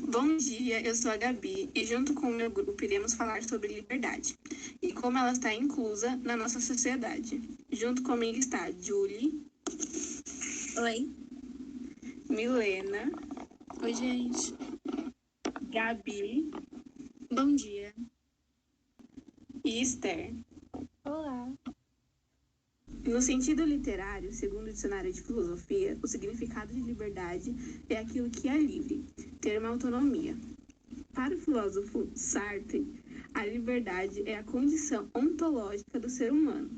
Bom dia, eu sou a Gabi e junto com o meu grupo iremos falar sobre liberdade e como ela está inclusa na nossa sociedade. Junto comigo está Julie, Oi. Milena, Oi, gente. Gabi Bom dia. e Esther. Olá. No sentido literário, segundo o dicionário de filosofia, o significado de liberdade é aquilo que é livre, ter uma autonomia. Para o filósofo Sartre, a liberdade é a condição ontológica do ser humano.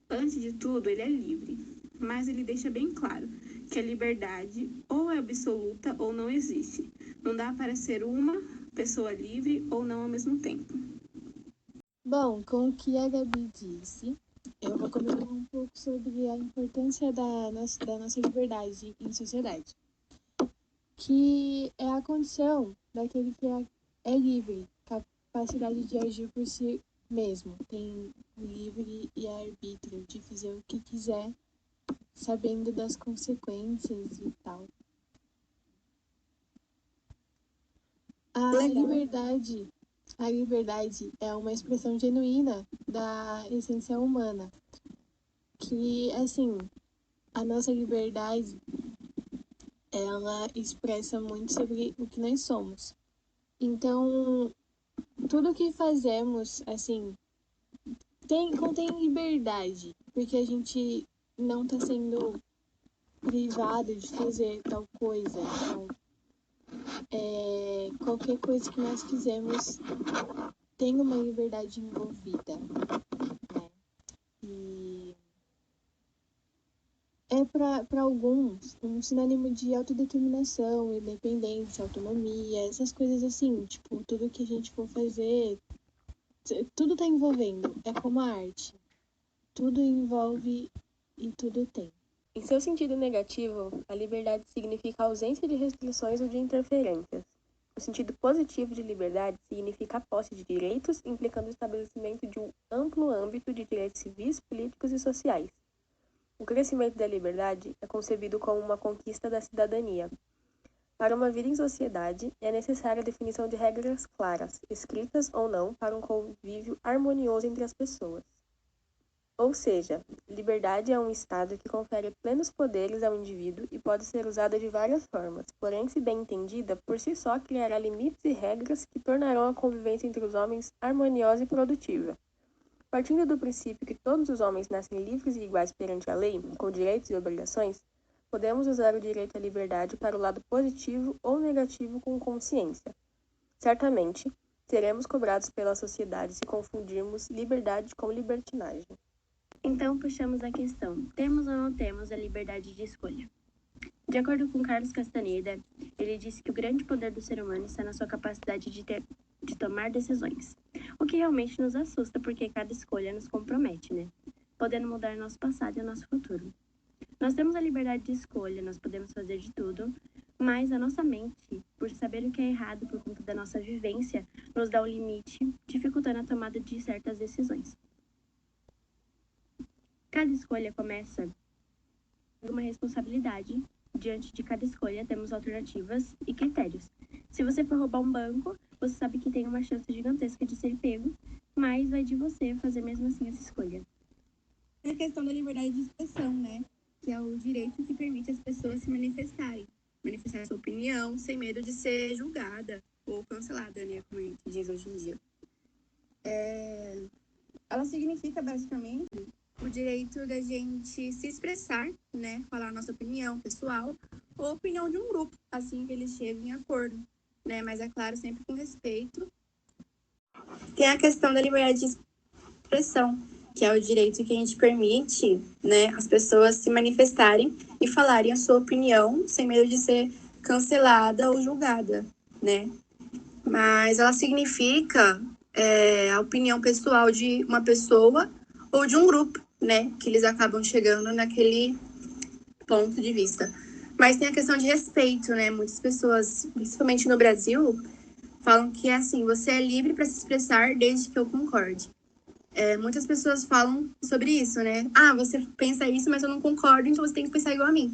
Antes de tudo, ele é livre, mas ele deixa bem claro que a liberdade ou é absoluta ou não existe. Não dá para ser uma pessoa livre ou não ao mesmo tempo. Bom, com o que a Gabi disse, eu vou comentar um pouco sobre a importância da nossa liberdade em sociedade, que é a condição daquele que é livre, capacidade de agir por si mesmo, tem livre e arbítrio de fazer o que quiser, sabendo das consequências e tal. A liberdade é uma expressão genuína da essência humana, que, assim, a nossa liberdade, ela expressa muito sobre o que nós somos. Então, tudo que fazemos, assim, contém liberdade, porque a gente não está sendo privado de fazer tal coisa. Então, qualquer coisa que nós fizemos tem uma liberdade envolvida, né? E é para alguns um sinônimo de autodeterminação, independência, autonomia, essas coisas assim, tipo, tudo que a gente for fazer, tudo tá envolvendo, é como a arte. Tudo envolve e tudo tem. Em seu sentido negativo, a liberdade significa a ausência de restrições ou de interferências. O sentido positivo de liberdade significa a posse de direitos, implicando o estabelecimento de um amplo âmbito de direitos civis, políticos e sociais. O crescimento da liberdade é concebido como uma conquista da cidadania. Para uma vida em sociedade, é necessária a definição de regras claras, escritas ou não, para um convívio harmonioso entre as pessoas. Ou seja, liberdade é um estado que confere plenos poderes ao indivíduo e pode ser usada de várias formas, porém, se bem entendida, por si só criará limites e regras que tornarão a convivência entre os homens harmoniosa e produtiva. Partindo do princípio que todos os homens nascem livres e iguais perante a lei, com direitos e obrigações, podemos usar o direito à liberdade para o lado positivo ou negativo com consciência. Certamente, seremos cobrados pela sociedade se confundirmos liberdade com libertinagem. Então, puxamos a questão: temos ou não temos a liberdade de escolha? De acordo com Carlos Castaneda, ele disse que o grande poder do ser humano está na sua capacidade de tomar decisões. O que realmente nos assusta, porque cada escolha nos compromete, né? Podendo mudar nosso passado e o nosso futuro. Nós temos a liberdade de escolha, nós podemos fazer de tudo, mas a nossa mente, por saber o que é errado por conta da nossa vivência, nos dá o limite, dificultando a tomada de certas decisões. Cada escolha começa com uma responsabilidade. Diante de cada escolha, temos alternativas e critérios. Se você for roubar um banco, você sabe que tem uma chance gigantesca de ser pego, mas vai de você fazer mesmo assim essa escolha. É a questão da liberdade de expressão, né? Que é o direito que permite as pessoas se manifestarem. Manifestar sua opinião sem medo de ser julgada ou cancelada, né? Como a gente diz hoje em dia. Ela significa, basicamente, o direito da gente se expressar, né? Falar a nossa opinião pessoal ou a opinião de um grupo, assim que eles cheguem em acordo, né? Mas, é claro, sempre com respeito. Tem a questão da liberdade de expressão, que é o direito que a gente permite, né, as pessoas se manifestarem e falarem a sua opinião sem medo de ser cancelada ou julgada, né? Mas ela significa a opinião pessoal de uma pessoa ou de um grupo, né, que eles acabam chegando naquele ponto de vista. Mas tem a questão de respeito, né? Muitas pessoas, principalmente no Brasil, falam que é assim: você é livre para se expressar desde que eu concorde. Muitas pessoas falam sobre isso, né? Ah, você pensa isso, mas eu não concordo, então você tem que pensar igual a mim.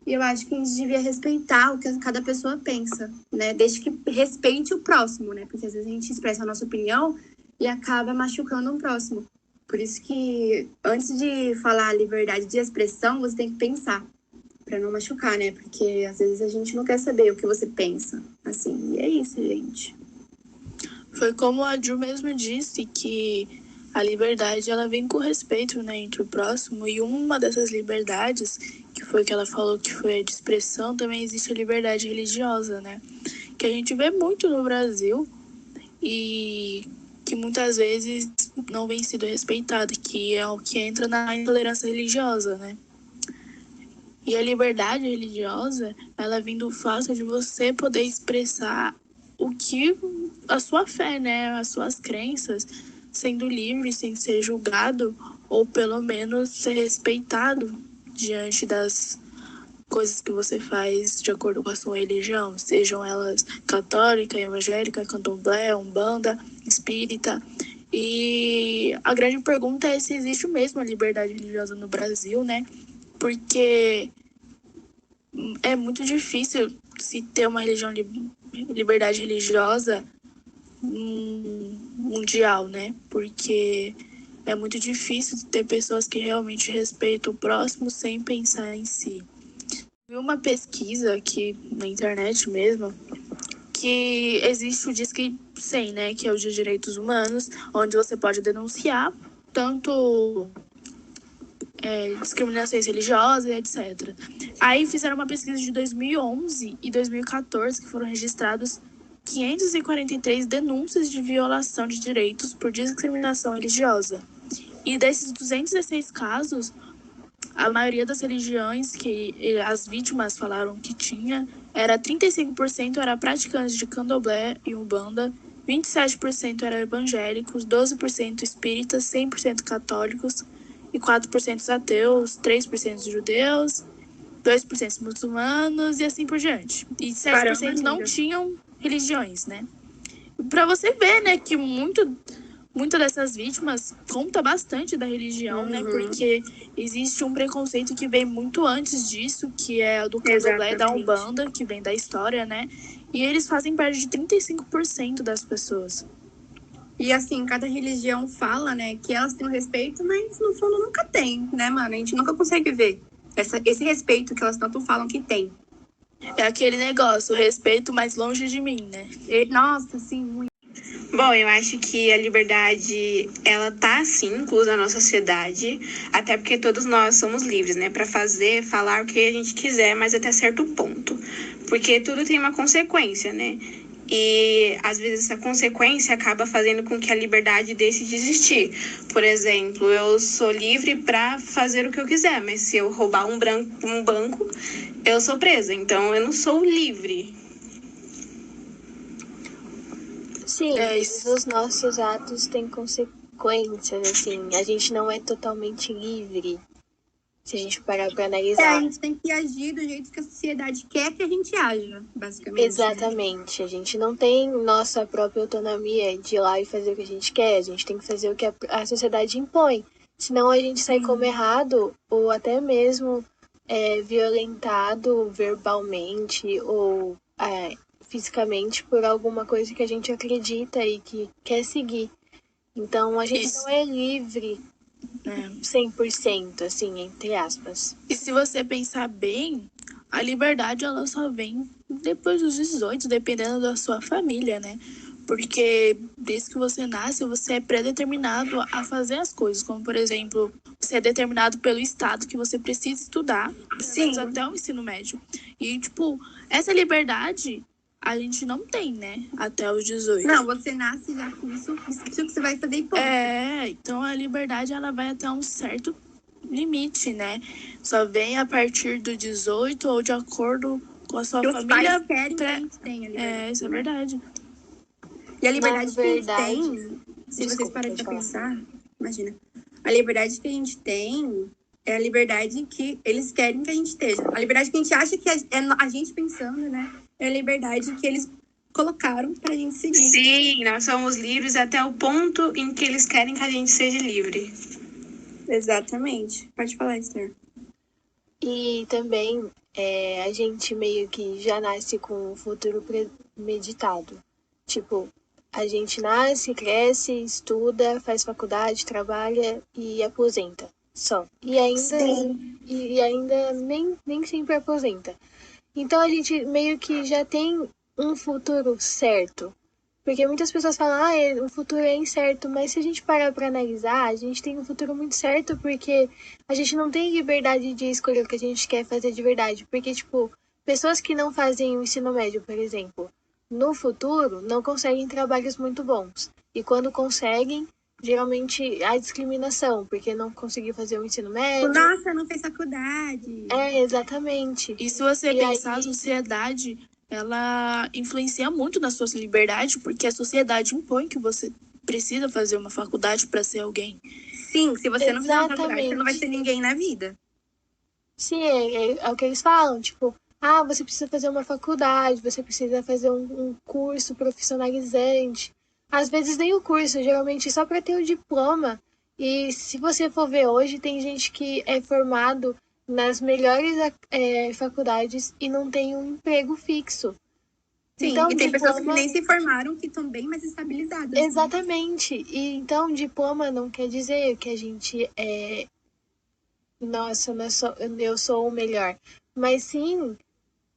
E eu acho que a gente devia respeitar o que cada pessoa pensa, né? Desde que respeite o próximo, né? Porque às vezes a gente expressa a nossa opinião e acaba machucando um próximo. Por isso que antes de falar a liberdade de expressão, você tem que pensar para não machucar, né? Porque às vezes a gente não quer saber o que você pensa. Assim, e é isso, gente. Foi como a Ju mesmo disse, que a liberdade ela vem com respeito, né, entre o próximo. E uma dessas liberdades, que foi que ela falou que foi a de expressão, também existe a liberdade religiosa, né? Que a gente vê muito no Brasil e que muitas vezes não vem sido respeitada, que é o que entra na intolerância religiosa, né? E a liberdade religiosa, ela vem do fato de você poder expressar o que a sua fé, né, as suas crenças, sendo livre, sem ser julgado, ou pelo menos ser respeitado diante das coisas que você faz de acordo com a sua religião, sejam elas católica, evangélica, candomblé, umbanda, espírita. E a grande pergunta é se existe mesmo a liberdade religiosa no Brasil, né? Porque é muito difícil se ter uma liberdade religiosa mundial, né? Porque é muito difícil ter pessoas que realmente respeitam o próximo sem pensar em si. Vi uma pesquisa aqui na internet mesmo, que existe o Disque 100, né? Que é o de direitos humanos, onde você pode denunciar tanto discriminações religiosas, etc. Aí fizeram uma pesquisa de 2011 e 2014, que foram registrados 543 denúncias de violação de direitos por discriminação religiosa. E desses 216 casos, a maioria das religiões que as vítimas falaram que tinha, 35% era praticantes de candomblé e umbanda, 27% eram evangélicos, 12% espíritas, 100% católicos e 4% ateus, 3% judeus, 2% muçulmanos e assim por diante. E 7% não tinham religiões, né? Pra você ver, né, que muitas dessas vítimas conta bastante da religião, né? Porque existe um preconceito que vem muito antes disso, que é o do candomblé e da umbanda, que vem da história, né? E eles fazem parte de 35% das pessoas. E assim, cada religião fala, né, que elas têm o respeito, mas no fundo nunca tem, né, mano? A gente nunca consegue ver esse respeito que elas tanto falam que tem. É aquele negócio, o respeito mais longe de mim, né? Nossa, sim, muito. Bom, eu acho que a liberdade, ela tá, sim, inclusa na nossa sociedade, até porque todos nós somos livres, né, para fazer, falar o que a gente quiser, mas até certo ponto. Porque tudo tem uma consequência, né? E, às vezes, essa consequência acaba fazendo com que a liberdade deixe de existir. Por exemplo, eu sou livre para fazer o que eu quiser, mas se eu roubar um banco, eu sou presa. Então, eu não sou livre. Sim, os nossos atos têm consequências, assim. A gente não é totalmente livre, se a gente parar pra analisar. A gente tem que agir do jeito que a sociedade quer que a gente haja, basicamente. Exatamente. Né? A gente não tem nossa própria autonomia de ir lá e fazer o que a gente quer. A gente tem que fazer o que a sociedade impõe. Senão a gente sai como errado ou até mesmo violentado verbalmente ou fisicamente por alguma coisa que a gente acredita e que quer seguir. Então a gente não é livre 100%, assim, entre aspas. E se você pensar bem, a liberdade ela só vem depois dos 18, dependendo da sua família, né? Porque desde que você nasce, você é predeterminado a fazer as coisas. Como, por exemplo, você é determinado pelo Estado que você precisa estudar, até o ensino médio. E, tipo, essa liberdade a gente não tem, né? Até os 18. Não, você nasce já com isso que você vai fazer e ponto. Então a liberdade ela vai até um certo limite, né? Só vem a partir do 18 ou de acordo com a sua família. Os pais querem que a gente tenha liberdade. Isso é verdade. E a liberdade que a gente tem, se vocês pararem pra pensar, imagina, a liberdade que a gente tem é a liberdade que eles querem que a gente esteja. A liberdade que a gente acha que é a gente pensando, né? É a liberdade que eles colocaram pra gente seguir. Sim, nós somos livres até o ponto em que eles querem que a gente seja livre. Exatamente. Pode falar, Esther. E também a gente meio que já nasce com o futuro premeditado. Tipo, a gente nasce, cresce, estuda, faz faculdade, trabalha e aposenta. Só. E ainda nem sempre aposenta. Então a gente meio que já tem um futuro certo. Porque muitas pessoas falam, o futuro é incerto, mas se a gente parar para analisar, a gente tem um futuro muito certo porque a gente não tem liberdade de escolher o que a gente quer fazer de verdade. Porque, tipo, pessoas que não fazem o ensino médio, por exemplo, no futuro não conseguem trabalhos muito bons. E quando conseguem, geralmente há discriminação, porque não conseguiu fazer o ensino médio. Nossa, não fez faculdade. Exatamente. E se você E pensar, a aí- sociedade, ela influencia muito na sua liberdade, porque a sociedade impõe que você precisa fazer uma faculdade para ser alguém. Sim, se você não fizer uma faculdade, Exatamente. você não vai ser ninguém na vida. Sim, é o que eles falam, tipo, você precisa fazer uma faculdade, você precisa fazer um curso profissionalizante. Às vezes nem o curso, geralmente só para ter o diploma. E se você for ver hoje, tem gente que é formado nas melhores faculdades e não tem um emprego fixo. Sim, Então, e tem pessoas que diploma... nem se formaram que estão bem mais estabilizadas. né? Exatamente. E então, diploma não quer dizer que a gente nossa, eu sou o melhor. Mas sim,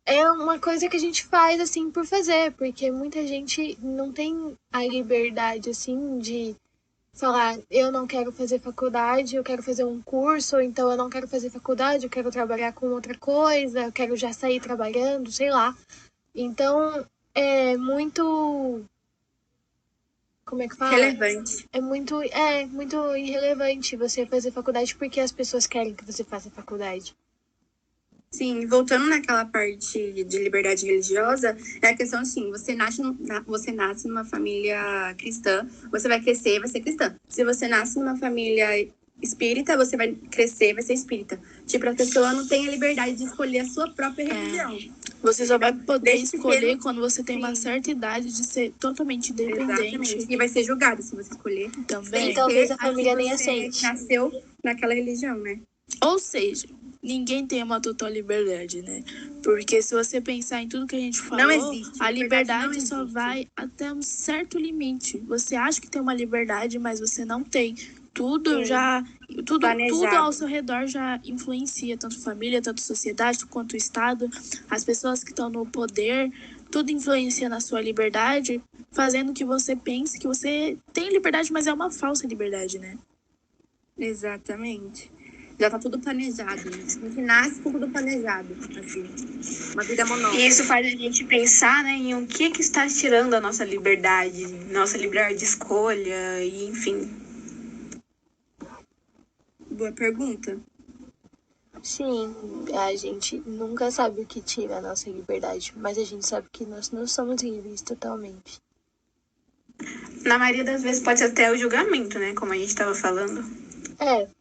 é uma coisa que a gente faz assim por fazer, porque muita gente não tem a liberdade assim de falar, eu não quero fazer faculdade, eu quero fazer um curso, ou então eu não quero fazer faculdade, eu quero trabalhar com outra coisa, eu quero já sair trabalhando, sei lá. Então, é muito, como é que fala? Relevante. É muito irrelevante você fazer faculdade porque as pessoas querem que você faça faculdade. Sim, voltando naquela parte de liberdade religiosa, é a questão assim, você nasce numa família cristã, você vai crescer e vai ser cristã. Se você nasce numa família espírita, você vai crescer e vai ser espírita. Tipo, a pessoa não tem a liberdade de escolher a sua própria religião. Você só vai poder Desde escolher pequeno, quando você tem uma sim. certa idade de ser totalmente independente. Exatamente. E vai ser julgado se você escolher. Também. E talvez a Porque família nem você aceite. nasceu naquela religião, né? Ou seja, ninguém tem uma total liberdade, né? Porque se você pensar em tudo que a gente falou, Não existe, a liberdade liberdade não só existe. vai até um certo limite. Você acha que tem uma liberdade, mas você não tem. Tudo tudo Planejado. ao seu redor já influencia, tanto família, tanto sociedade, quanto Estado, as pessoas que estão no poder, tudo influencia na sua liberdade, fazendo que você pense que você tem liberdade, mas é uma falsa liberdade, né? Exatamente. Já tá tudo planejado, né? A gente nasce com tudo planejado, assim. Uma vida monótona. E isso faz a gente pensar, né, em o que está tirando a nossa liberdade de escolha, e enfim. Boa pergunta. Sim, a gente nunca sabe o que tira a nossa liberdade, mas a gente sabe que nós não somos livres totalmente. Na maioria das vezes pode ser até o julgamento, né, como a gente estava falando.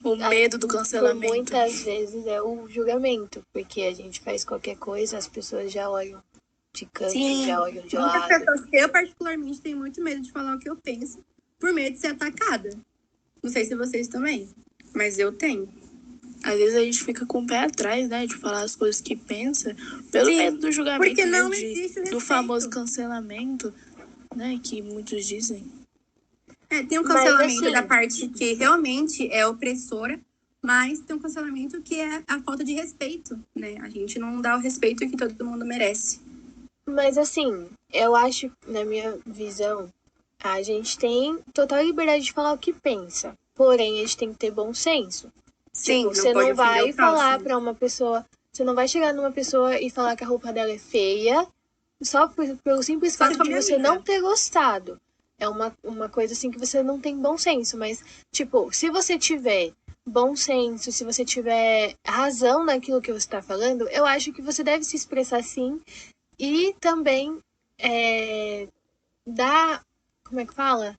O medo do Por cancelamento. muitas vezes é o julgamento, porque a gente faz qualquer coisa, as pessoas já olham de canto, Sim. já olham de Muitas lado. pessoas, eu particularmente tenho muito medo de falar o que eu penso, por medo de ser atacada. Não sei se vocês também, mas eu tenho. Às vezes a gente fica com o pé atrás, né, de falar as coisas que pensa, pelo Sim, medo do julgamento, porque não mesmo existe o do respeito. famoso cancelamento, né, que muitos dizem. Tem um Mas, cancelamento assim, da parte que realmente é opressora, mas tem um cancelamento que é a falta de respeito, né? A gente não dá o respeito que todo mundo merece. Mas assim, eu acho, na minha visão, a gente tem total liberdade de falar o que pensa. Porém, a gente tem que ter bom senso. Sim, Tipo, você pode não ofender vai o falar próximo. pra uma pessoa, você não vai chegar numa pessoa e falar que a roupa dela é feia, só pelo simples Só fato com a de minha você amiga. não ter gostado. É uma coisa assim que você não tem bom senso, mas, tipo, se você tiver bom senso, se você tiver razão naquilo que você tá falando, eu acho que você deve se expressar sim e também dar, como é que fala?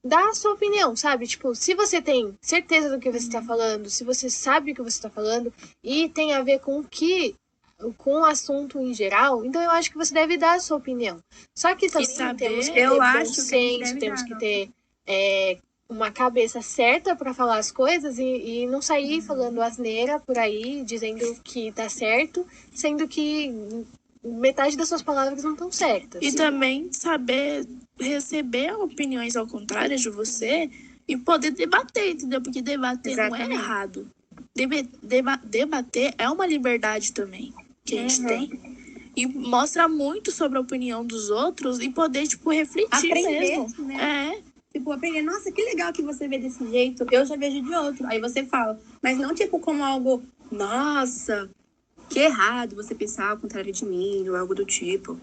Dar a sua opinião, sabe? Tipo, se você tem certeza do que você tá falando, se você sabe o que você tá falando e tem a ver com com o assunto em geral, então eu acho que você deve dar a sua opinião. Só que também saber- temos que ter Eu bom acho que a gente senso, deve temos dar, que não. ter uma cabeça certa para falar as coisas e não sair falando asneira por aí, dizendo que tá certo, sendo que metade das suas palavras não estão certas. E também saber receber opiniões ao contrário de você e poder debater, entendeu? Porque debater não é Exatamente. errado. Debater é uma liberdade também que a gente tem. E mostra muito sobre a opinião dos outros e poder, tipo, refletir Aprender, mesmo. né? Tipo, aprender, nossa, que legal que você vê desse jeito, eu já vejo de outro. Aí você fala, mas não tipo como algo, nossa, que errado você pensar ao contrário de mim, ou algo do tipo.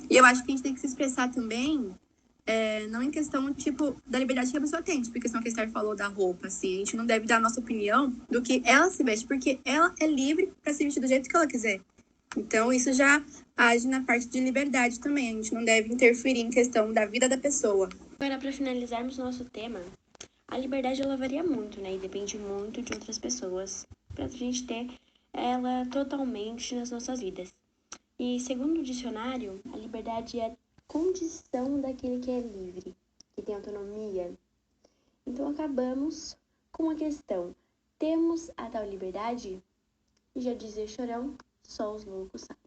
E eu acho que a gente tem que se expressar também, não em questão, tipo, da liberdade que a pessoa tem. Tipo, em questão que a Esther falou da roupa, assim. A gente não deve dar a nossa opinião do que ela se veste, porque ela é livre pra se vestir do jeito que ela quiser. Então, isso já age na parte de liberdade também. A gente não deve interferir em questão da vida da pessoa. Agora, para finalizarmos nosso tema, a liberdade ela varia muito, né? E depende muito de outras pessoas para a gente ter ela totalmente nas nossas vidas. E segundo o dicionário, a liberdade é a condição daquele que é livre, que tem autonomia. Então acabamos com a questão: temos a tal liberdade? E já dizia Chorão, só os loucos sabem.